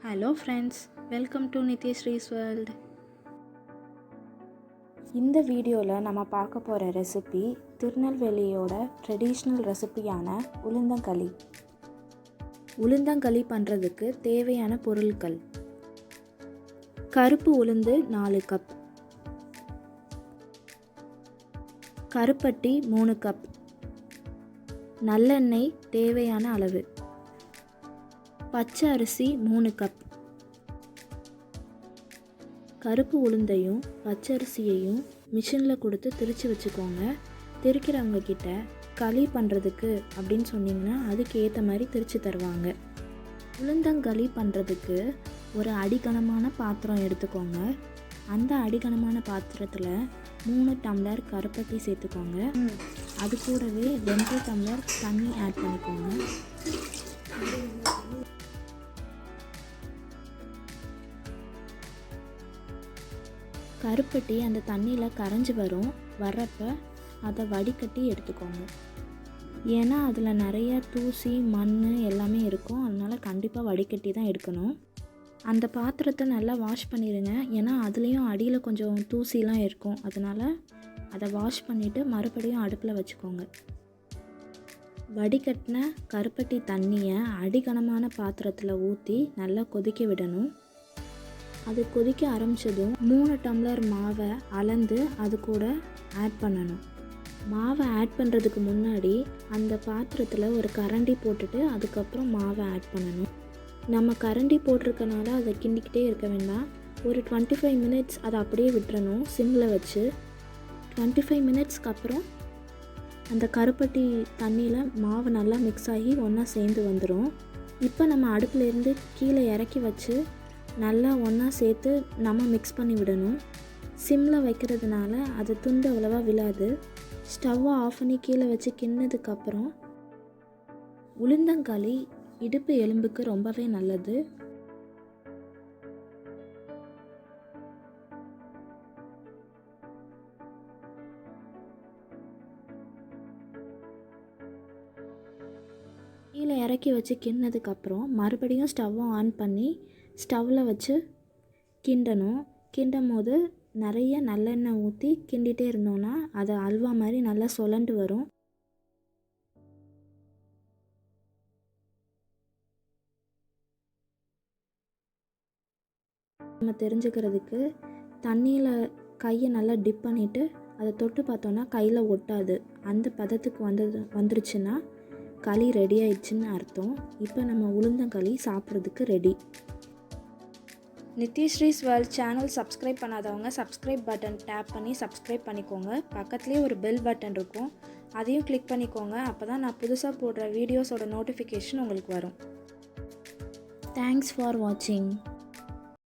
Hello friends, welcome to Nithyasree's world. இந்த வீடியோவில் நம்ம பார்க்க போகிற ரெசிபி திருநெல்வேலியோட ட்ரெடிஷ்னல் ரெசிபியான உளுந்தங்களி. உளுந்தங்களி பண்ணுறதுக்கு தேவையான பொருட்கள்: கருப்பு உளுந்து 4 கப், கருப்பட்டி 3 கப், நல்லெண்ணெய் தேவையான அளவு, பச்சை அரிசி 3 கப். கருப்பு உளுந்தையும் பச்சரிசியையும் மிஷினில் கொடுத்து திரித்து வச்சுக்கோங்க. திரிக்கிறவங்க கிட்ட களி பண்ணுறதுக்கு அப்படின்னு சொன்னிங்கன்னா அதுக்கு ஏற்ற மாதிரி திரித்து தருவாங்க. உளுந்தங்களி பண்ணுறதுக்கு ஒரு அடிகனமான பாத்திரம் எடுத்துக்கோங்க. அந்த அடிகனமான பாத்திரத்தில் 3 டம்ளர் கருப்பட்டி சேர்த்துக்கோங்க. அது கூடவே 2 டம்ளர் தண்ணி ஆட் பண்ணிக்கோங்க. கருப்பட்டி அந்த தண்ணியில் கரைஞ்சி வர்றப்ப அதை வடிகட்டி எடுத்துக்கோங்க. ஏன்னா அதில் நிறைய தூசி மண் எல்லாமே இருக்கும், அதனால் கண்டிப்பாக வடிகட்டி தான் எடுக்கணும். அந்த பாத்திரத்தை நல்லா வாஷ் பண்ணிடுங்க. ஏன்னா அதுலேயும் அடியில் கொஞ்சம் தூசிலாம் இருக்கும், அதனால் அதை வாஷ் பண்ணிவிட்டு மறுபடியும் அடுப்பில் வச்சுக்கோங்க. வடிகட்டின கருப்பட்டி தண்ணியை அடிகனமான பாத்திரத்தில் ஊற்றி நல்லா கொதிக்க விடணும். அது கொதிக்க ஆரம்பித்ததும் 3 டம்ளர் மாவை அளந்து அது கூட ஆட் பண்ணணும். மாவை ஆட் பண்ணுறதுக்கு முன்னாடி அந்த பாத்திரத்தில் ஒரு கரண்டி போட்டுட்டு அதுக்கப்புறம் மாவை ஆட் பண்ணணும். நம்ம கரண்டி போட்டிருக்கனால அதை கிண்டிக்கிட்டே இருக்க வேண்டாம். ஒரு 25 மினிட்ஸ் அதை அப்படியே விட்டுறணும் சிம்மில் வச்சு. 25 மினிட்ஸ்க்கு அப்புறம் அந்த கருப்பட்டி தண்ணியில் மாவு நல்லா மிக்ஸ் ஆகி ஒன்றா சேர்ந்து வந்துடும். இப்போ நம்ம அடுப்பிலேருந்து கீழே இறக்கி வச்சு நல்லா ஒன்றா சேர்த்து நம்ம மிக்ஸ் பண்ணி விடணும். சிம்மில் வைக்கிறதுனால அது துண்டு அவ்வளவா விழாது. ஸ்டவ்வை ஆஃப் பண்ணி கீழே வச்சு கிண்ணதுக்கப்புறம் உளுந்தங்களி இடுப்பு எலும்புக்கு ரொம்பவே நல்லது. கீழே இறக்கி வச்சு கிண்ணதுக்கப்புறம் மறுபடியும் ஸ்டவ்வை ஆன் பண்ணி ஸ்டவ்வில் வச்சு கிண்டணும். கிண்டும் போது நிறைய நல்லெண்ணெய் ஊற்றி கிண்டிகிட்டே இருந்தோன்னா அது அல்வா மாதிரி நல்லா சுழண்டு வரும். நம்ம தெரிஞ்சுக்கிறதுக்கு தண்ணியில் கையை நல்லா டிப் பண்ணிவிட்டு அதை தொட்டு பார்த்தோன்னா கையில் ஒட்டாது. அந்த பதத்துக்கு வந்துருச்சுன்னா களி ரெடி ஆயிடுச்சுன்னு அர்த்தம். இப்போ நம்ம உளுந்தங்களி சாப்பிட்றதுக்கு ரெடி. நித்யஸ்ரீஸ் வேர்ல்ட் சேனல் சப்ஸ்கிரைப் பண்ணாதவங்க சப்ஸ்கிரைப் பட்டன் டேப் பண்ணி சப்ஸ்கிரைப் பண்ணிக்கோங்க. பக்கத்துலேயே ஒரு பெல் பட்டன் இருக்கும், அதையும் கிளிக் பண்ணிக்கோங்க. அப்போ தான் நான் புதுசாக போடுற வீடியோஸோட நோட்டிஃபிகேஷன் உங்களுக்கு வரும். தேங்க்ஸ் ஃபார் வாட்சிங்.